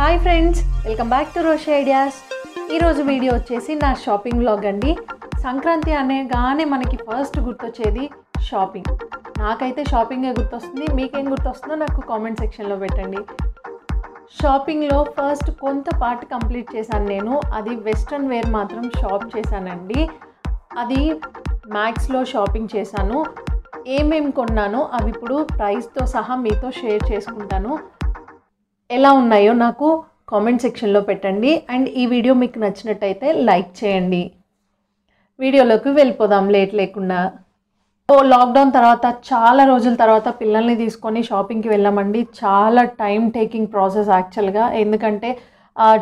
Hi friends, welcome back to Roshi ideas. ఈరోజు video వచ్చేసి నా షాపింగ్ వ్లాగ్ అండి. సంక్రాంతి అనగానే మనకి ఫస్ట్ గుర్తొచ్చేది షాపింగ్. నాకైతే షాపింగే గుర్తొస్తుంది. మీకేం గుర్తొస్తుందో నాకు కామెంట్ సెక్షన్లో పెట్టండి. షాపింగ్లో ఫస్ట్ కొంత పార్ట్ కంప్లీట్ చేశాను నేను. అది వెస్ట్రన్ వేర్ మాత్రం షాప్ చేశానండి. అది మ్యాక్స్లో షాపింగ్ చేశాను. ఏమేమి కొన్నానో అవి ఇప్పుడు ప్రైస్తో సహా మీతో షేర్ చేసుకుంటాను. ఎలా ఉన్నాయో నాకు కామెంట్ సెక్షన్లో పెట్టండి. అండ్ ఈ వీడియో మీకు నచ్చినట్టయితే లైక్ చేయండి. వీడియోలోకి వెళ్ళిపోదాం లేట్ లేకుండా. లాక్డౌన్ తర్వాత చాలా రోజుల తర్వాత పిల్లల్ని తీసుకొని షాపింగ్కి వెళ్ళామండి. చాలా టైం టేకింగ్ ప్రాసెస్ యాక్చువల్గా. ఎందుకంటే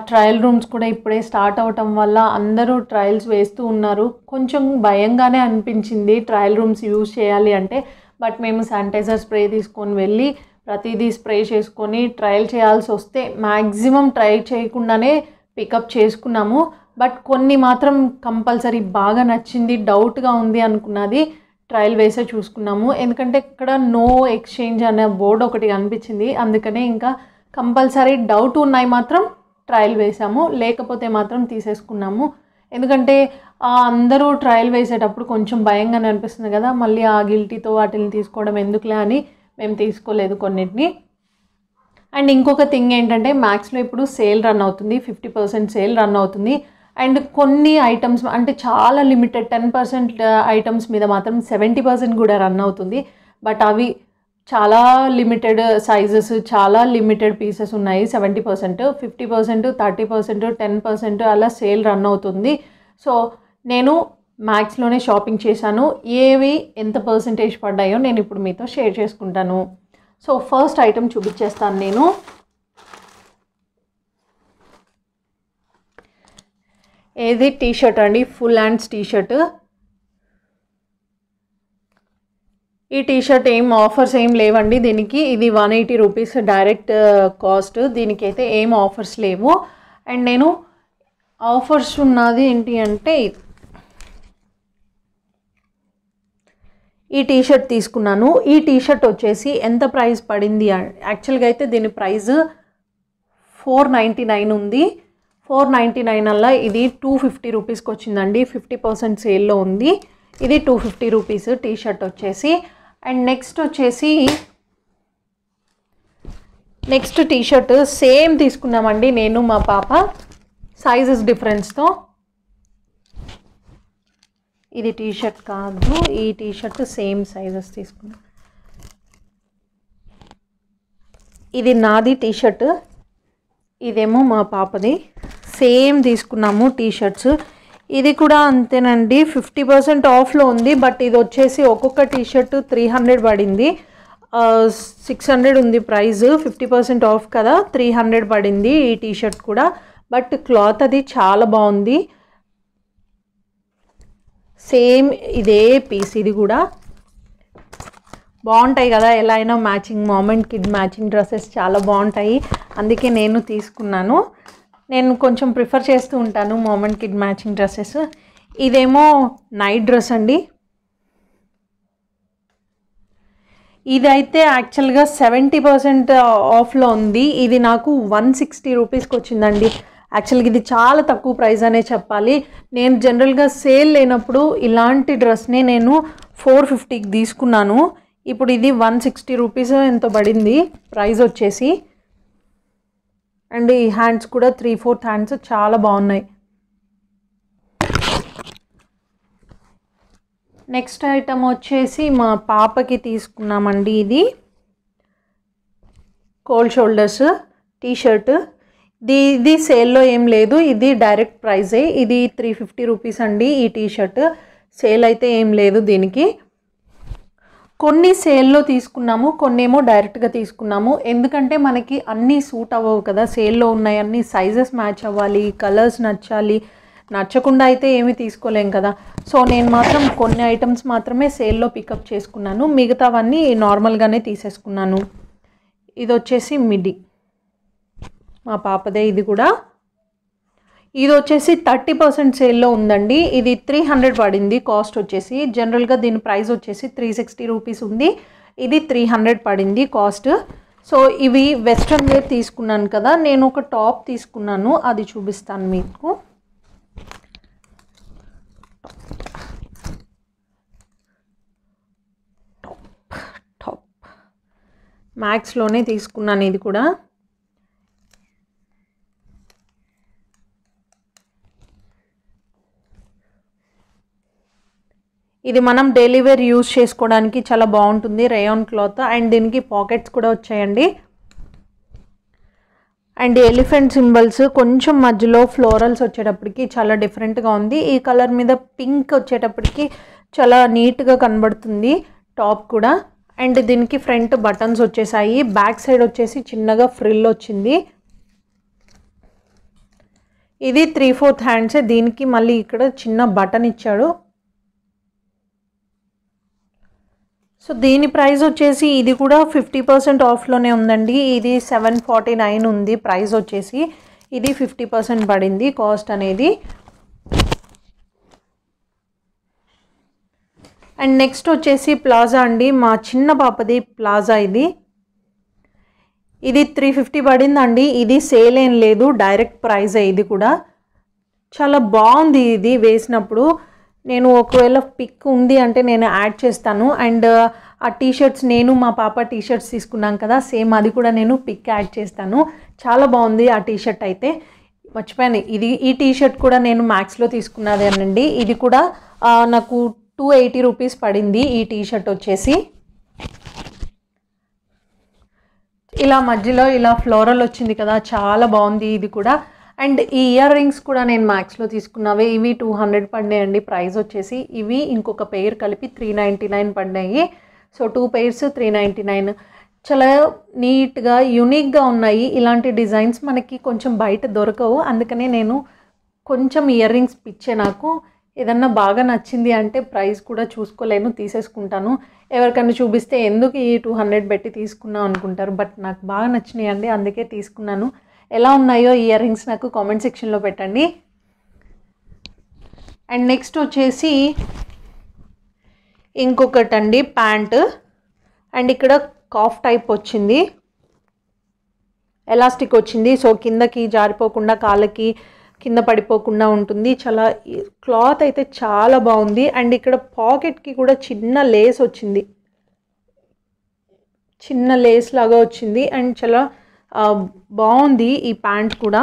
ట్రయల్ రూమ్స్ కూడా ఇప్పుడే స్టార్ట్ అవ్వటం వల్ల అందరూ ట్రయల్స్ వేస్తూ ఉన్నారు. కొంచెం భయంగానే అనిపించింది ట్రయల్ రూమ్స్ యూజ్ చేయాలి అంటే. బట్ మేము శానిటైజర్ స్ప్రే తీసుకొని వెళ్ళి ప్రతిదీ స్ప్రే చేసుకొని ట్రయల్ చేయాల్సి వస్తే మ్యాక్సిమం ట్రై చేయకుండానే పికప్ చేసుకున్నాము. బట్ కొన్ని మాత్రం కంపల్సరీ బాగా నచ్చింది, డౌట్గా ఉంది అనుకున్నది ట్రయల్ వేసే చూసుకున్నాము. ఎందుకంటే ఇక్కడ నో ఎక్స్చేంజ్ అనే బోర్డు ఒకటి కనిపించింది. అందుకనే ఇంకా కంపల్సరీ డౌట్ ఉన్నాయి మాత్రం ట్రయల్ వేసాము, లేకపోతే మాత్రం తీసేసుకున్నాము. ఎందుకంటే అందరూ ట్రయల్ వేసేటప్పుడు కొంచెం భయంగానే అనిపిస్తుంది కదా, మళ్ళీ ఆ గిల్టీతో వాటిని తీసుకోవడం ఎందుకులే అని మేము తీసుకోలేదు కొన్నిటిని. అండ్ ఇంకొక థింగ్ ఏంటంటే మ్యాక్స్లో ఇప్పుడు సేల్ రన్ అవుతుంది, 50% సేల్ రన్ అవుతుంది. అండ్ కొన్ని ఐటమ్స్ అంటే చాలా లిమిటెడ్ 10% ఐటమ్స్ మీద మాత్రం 70% కూడా రన్ అవుతుంది. బట్ అవి చాలా లిమిటెడ్ సైజెస్, చాలా లిమిటెడ్ పీసెస్ ఉన్నాయి. 70%, 50%, 30%, 10% అలా సేల్ రన్ అవుతుంది. సో నేను మ్యాక్స్లోనే షాపింగ్ చేశాను. ఏవి ఎంత పర్సెంటేజ్ పడ్డాయో నేను ఇప్పుడు మీతో షేర్ చేసుకుంటాను. సో ఫస్ట్ ఐటమ్ చూపించేస్తాను నేను. ఏది టీషర్ట్ అండి, ఫుల్ హ్యాండ్స్ టీషర్ట్. ఈ టీషర్ట్ ఏం ఆఫర్స్ ఏం లేవండి దీనికి. ఇది 180 రూపీస్ డైరెక్ట్ కాస్ట్. దీనికైతే ఏం ఆఫర్స్ లేవు. అండ్ నేను ఆఫర్స్ ఉన్నది ఏంటి అంటే ఈ టీషర్ట్ తీసుకున్నాను. ఈ టీషర్ట్ వచ్చేసి ఎంత ప్రైస్ పడింది యాక్చువల్గా అయితే దీని ప్రైస్ 499 ఉంది. 499 అలా ఇది 250 రూపీస్కి వచ్చిందండి. 50% సేల్లో ఉంది. ఇది 250 రూపీస్ టీషర్ట్ వచ్చేసి. అండ్ నెక్స్ట్ వచ్చేసి నెక్స్ట్ టీషర్ట్ సేమ్ తీసుకున్నామండి నేను మా పాప, సైజెస్ డిఫరెన్స్తో. ఇది టీషర్ట్ కాదు, ఈ టీషర్ట్ సేమ్ సైజెస్ తీసుకున్నాం. ఇది నాది టీషర్ట్, ఇదేమో మా పాపది. సేమ్ తీసుకున్నాము టీషర్ట్స్. ఇది కూడా అంతేనండి, 50% ఆఫ్లో ఉంది. బట్ ఇది వచ్చేసి ఒక్కొక్క టీషర్ట్ 300 పడింది. 600 ఉంది ప్రైస్, 50% ఆఫ్ కదా, 300 పడింది ఈ టీషర్ట్ కూడా. బట్ క్లాత్ అది చాలా బాగుంది. సేమ్ ఇదే పీస్, ఇది కూడా బాగుంటాయి కదా ఎలా అయినా matching. Moment kid matching dresses చాలా బాగుంటాయి, అందుకే నేను తీసుకున్నాను. నేను కొంచెం ప్రిఫర్ చేస్తూ ఉంటాను మామెంట్ కిడ్ మ్యాచింగ్ డ్రెస్సెస్. ఇదేమో నైట్ డ్రెస్ అండి. ఇదైతే యాక్చువల్గా 70% ఆఫ్లో ఉంది. ఇది నాకు 160 రూపీస్కి వచ్చిందండి. యాక్చువల్గా ఇది చాలా తక్కువ ప్రైస్ అనే చెప్పాలి. నేను జనరల్గా సేల్ లేనప్పుడు ఇలాంటి డ్రెస్ని నేను 450కి తీసుకున్నాను. ఇప్పుడు ఇది 160 రూపీస్ ఎంతో పడింది ప్రైస్ వచ్చేసి. అండ్ ఈ హ్యాండ్స్ కూడా 3/4 హ్యాండ్స్ చాలా బాగున్నాయి. నెక్స్ట్ ఐటమ్ వచ్చేసి మా పాపకి తీసుకున్నామండి. ఇది కోల్డ్ షోల్డర్స్ టీషర్ట్. ఇది సేల్లో ఏం లేదు, ఇది డైరెక్ట్ ప్రైజే. ఇది 350 రూపీస్ అండి ఈ టీషర్ట్. సేల్ అయితే ఏం లేదు దీనికి. కొన్ని సేల్లో తీసుకున్నాము, కొన్ని ఏమో డైరెక్ట్గా తీసుకున్నాము. ఎందుకంటే మనకి అన్నీ సూట్ అవ్వవు కదా, సేల్లో ఉన్నాయి అన్ని సైజెస్ మ్యాచ్ అవ్వాలి, కలర్స్ నచ్చాలి. నచ్చకుండా అయితే ఏమీ తీసుకోలేం కదా. సో నేను మాత్రం కొన్ని ఐటమ్స్ మాత్రమే సేల్లో పికప్ చేసుకున్నాను, మిగతావన్నీ నార్మల్గానే తీసేసుకున్నాను. ఇది వచ్చేసి మిడ్డీ, మా పాపదే ఇది కూడా. ఇది వచ్చేసి 30% సేల్లో ఉందండి. ఇది 300 పడింది కాస్ట్ వచ్చేసి. జనరల్గా దీని ప్రైస్ వచ్చేసి 360 రూపీస్ ఉంది. ఇది 300 పడింది కాస్ట్. సో ఇవి వెస్ట్రన్ వేర్ తీసుకున్నాను కదా, నేను ఒక టాప్ తీసుకున్నాను, అది చూపిస్తాను మీకు. టాప్ మ్యాక్స్లోనే తీసుకున్నాను ఇది కూడా. ఇది మనం డైలీ వేర్ యూజ్ చేసుకోవడానికి చాలా బాగుంటుంది, రేయాన్ క్లాత్. అండ్ దీనికి పాకెట్స్ కూడా వచ్చాయండి. అండ్ ఎలిఫెంట్ సింబల్స్ కొంచెం మధ్యలో ఫ్లోరల్స్ వచ్చేటప్పటికి చాలా డిఫరెంట్గా ఉంది. ఈ కలర్ మీద పింక్ వచ్చేటప్పటికి చాలా నీట్గా కనబడుతుంది టాప్ కూడా. అండ్ దీనికి ఫ్రంట్ బటన్స్ వచ్చేసాయి, బ్యాక్ సైడ్ వచ్చేసి చిన్నగా ఫ్రిల్ వచ్చింది. ఇది 3/4 హ్యాండ్స్, దీనికి మళ్ళీ ఇక్కడ చిన్న బటన్ ఇచ్చాడు. సో దీని ప్రైస్ వచ్చేసి ఇది కూడా 50% ఆఫ్లోనే ఉందండి. ఇది 749 ఉంది ప్రైస్ వచ్చేసి, ఇది 50% పడింది కాస్ట్ అనేది. అండ్ నెక్స్ట్ వచ్చేసి ప్లాజా అండి, మా చిన్న పాపది ప్లాజా ఇది. ఇది 350 పడిందండి. ఇది సేల్ ఏం లేదు, డైరెక్ట్ ప్రైజే. ఇది కూడా చాలా బాగుంది ఇది వేసినప్పుడు. నేను ఒకవేళ పిక్ ఉంది అంటే నేను యాడ్ చేస్తాను. అండ్ ఆ టీషర్ట్స్, నేను మా పాప టీషర్ట్స్ తీసుకున్నాం కదా, సేమ్ అది కూడా నేను పిక్ యాడ్ చేస్తాను. చాలా బాగుంది ఆ టీషర్ట్ అయితే. మర్చిపోయాను, ఈ టీషర్ట్ కూడా నేను మ్యాక్స్లో తీసుకున్నదేనండి. ఇది కూడా నాకు 280 రూపీస్ పడింది ఈ టీషర్ట్ వచ్చేసి. ఇలా మధ్యలో ఇలా ఫ్లోరల్ వచ్చింది కదా, చాలా బాగుంది ఇది కూడా. అండ్ ఈ ఇయర్ రింగ్స్ కూడా నేను మ్యాక్స్లో తీసుకున్నవే, ఇవి 200 పడినాయండి ప్రైస్ వచ్చేసి. ఇవి ఇంకొక పెయిర్ కలిపి 399 పడినాయి. So 2 pairs 399. చాలా నీట్గా యూనిక్గా ఉన్నాయి. ఇలాంటి డిజైన్స్ మనకి కొంచెం బయట దొరకవు, అందుకనే నేను కొంచెం ఇయర్ రింగ్స్ పిచ్చే నాకు. ఏదన్నా బాగా నచ్చింది అంటే ప్రైస్ కూడా చూసుకోలేను, తీసేసుకుంటాను. ఎవరికైనా చూపిస్తే ఎందుకు ఈ 200 పెట్టి తీసుకున్నాం అనుకుంటారు, బట్ నాకు బాగా నచ్చినాయి అండి, అందుకే తీసుకున్నాను. ఎలా ఉన్నాయో ఇయర్ రింగ్స్ నాకు కామెంట్ సెక్షన్లో పెట్టండి. అండ్ నెక్స్ట్ వచ్చేసి ఇంకొకటండి ప్యాంట్. అండ్ ఇక్కడ కాఫ్ టైప్ వచ్చింది, ఎలాస్టిక్ వచ్చింది. సో కిందకి జారిపోకుండా, కాళ్ళకి కింద పడిపోకుండా ఉంటుంది. చాలా క్లాత్ అయితే చాలా బాగుంది. అండ్ ఇక్కడ పాకెట్కి కూడా చిన్న లేస్ వచ్చింది, చిన్న లేస్ లాగా వచ్చింది. అండ్ చాలా బాగుంది ఈ ప్యాంట్ కూడా.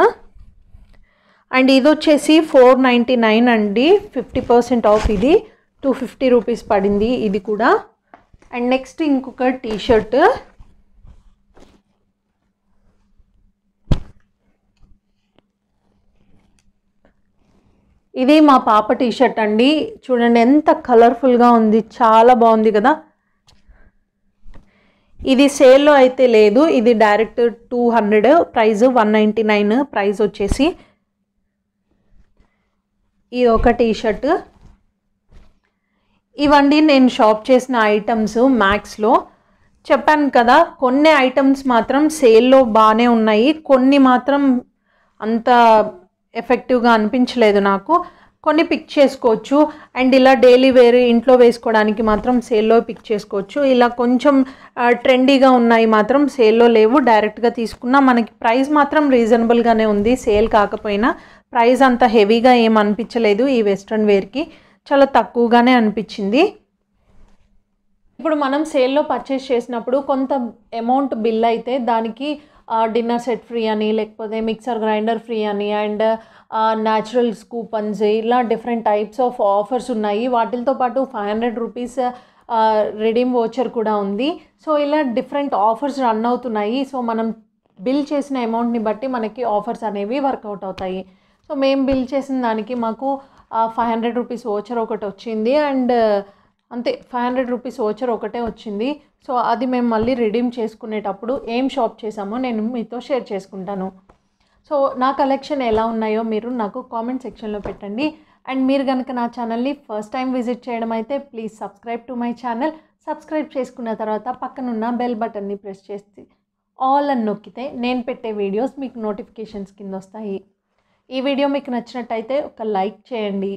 అండ్ ఇది వచ్చేసి 499 అండి, 50% ఆఫ్. ఇది 250 రూపీస్ పడింది ఇది కూడా. అండ్ నెక్స్ట్ ఇంకొక టీషర్ట్. ఇది మా పాప టీషర్ట్ అండి, చూడండి ఎంత కలర్ఫుల్గా ఉంది, చాలా బాగుంది కదా. ఇది సేల్లో అయితే లేదు, ఇది డైరెక్ట్ 200, ప్రైస్ 199 ప్రైస్ వచ్చేసి. ఇది ఒక టీషర్ట్. ఇవండి నేను షాప్ చేసిన ఐటమ్స్ మ్యాక్స్లో. చెప్పాను కదా, కొన్ని ఐటమ్స్ మాత్రం సేల్లో బాగానే ఉన్నాయి, కొన్ని మాత్రం అంత ఎఫెక్టివ్గా అనిపించలేదు నాకు. కొన్ని పిక్ చేసుకోవచ్చు. అండ్ ఇలా డైలీ వేర్ ఇంట్లో వేసుకోవడానికి మాత్రం సేల్లో పిక్ చేసుకోవచ్చు. ఇలా కొంచెం ట్రెండీగా ఉన్నాయి మాత్రం సేల్లో లేవు, డైరెక్ట్గా తీసుకున్నా. మనకి ప్రైస్ మాత్రం రీజనబుల్గానే ఉంది, సేల్ కాకపోయినా. ప్రైస్ అంత హెవీగా ఏం అనిపించలేదు, ఈ వెస్ట్రన్ వేర్కి చాలా తక్కువగానే అనిపించింది. ఇప్పుడు మనం సేల్లో పర్చేస్ చేసినప్పుడు కొంత అమౌంట్ బిల్ అయితే దానికి డిన్నర్ సెట్ ఫ్రీ అని, లేకపోతే మిక్సర్ గ్రైండర్ ఫ్రీ అని, అండ్ న్యాచురల్స్ కూపన్స్, ఇలా డిఫరెంట్ టైప్స్ ఆఫ్ ఆఫర్స్ ఉన్నాయి. వాటితో పాటు 500 రూపీస్ రిడీమ్ వోచర్ కూడా ఉంది. సో ఇలా డిఫరెంట్ ఆఫర్స్ రన్ అవుతున్నాయి. సో మనం బిల్ చేసిన అమౌంట్ని బట్టి మనకి ఆఫర్స్ అనేవి వర్కౌట్ అవుతాయి. సో మేము బిల్ చేసిన దానికి మాకు 500 రూపీస్ వోచర్ ఒకటి వచ్చింది. అండ్ అంతే, 500 రూపీస్ వోచర్ ఒకటే వచ్చింది. సో అది మేము మళ్ళీ రిడీమ్ చేసుకునేటప్పుడు ఏం షాప్ చేసామో నేను మీతో షేర్ చేసుకుంటాను. సో నా కలెక్షన్ ఎలా ఉన్నాయో మీరు నాకు కామెంట్ సెక్షన్లో పెట్టండి. అండ్ మీరు కనుక నా ఛానల్ని ఫస్ట్ టైం విజిట్ చేయడం అయితే please subscribe to my channel. Subscribe చేసుకున్న తర్వాత పక్కనున్న బెల్ బటన్ని ప్రెస్ చేసి ఆల్ అని నొక్కితే నేను పెట్టే వీడియోస్ మీకు నోటిఫికేషన్స్ కింద వస్తాయి. ఈ వీడియో మీకు నచ్చినట్టయితే ఒక లైక్ చేయండి.